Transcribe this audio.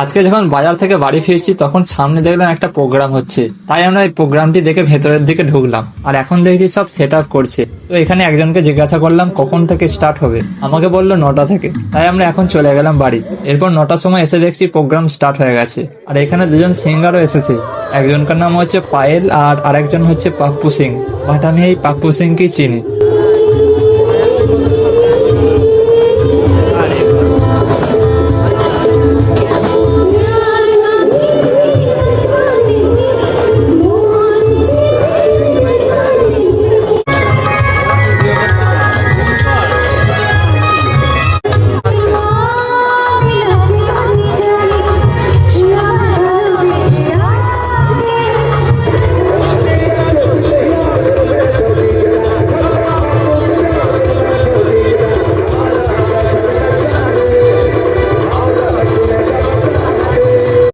আজকে যখন বাজার থেকে বাড়ি ফিরছি তখন সামনে দেখলাম একটা প্রোগ্রাম হচ্ছে, তাই আমরা এই প্রোগ্রামটি দেখে ভেতরের দিকে ঢুকলাম। আর এখন দেখছি সব সেট আপ করছে। তো এখানে একজনকে জিজ্ঞাসা করলাম কখন থেকে স্টার্ট হবে, আমাকে বললো 9টা থেকে। তাই আমরা এখন চলে গেলাম বাড়ি। এরপর 9টার সময় এসে দেখছি প্রোগ্রাম স্টার্ট হয়ে গেছে। আর এখানে দুজন সিঙ্গারও এসেছে, একজনকার নাম হচ্ছে পায়েল আর আরেকজন হচ্ছে পাপ্পু সিং। বাট আমি এই পাপ্পু সিংকেই চিনি।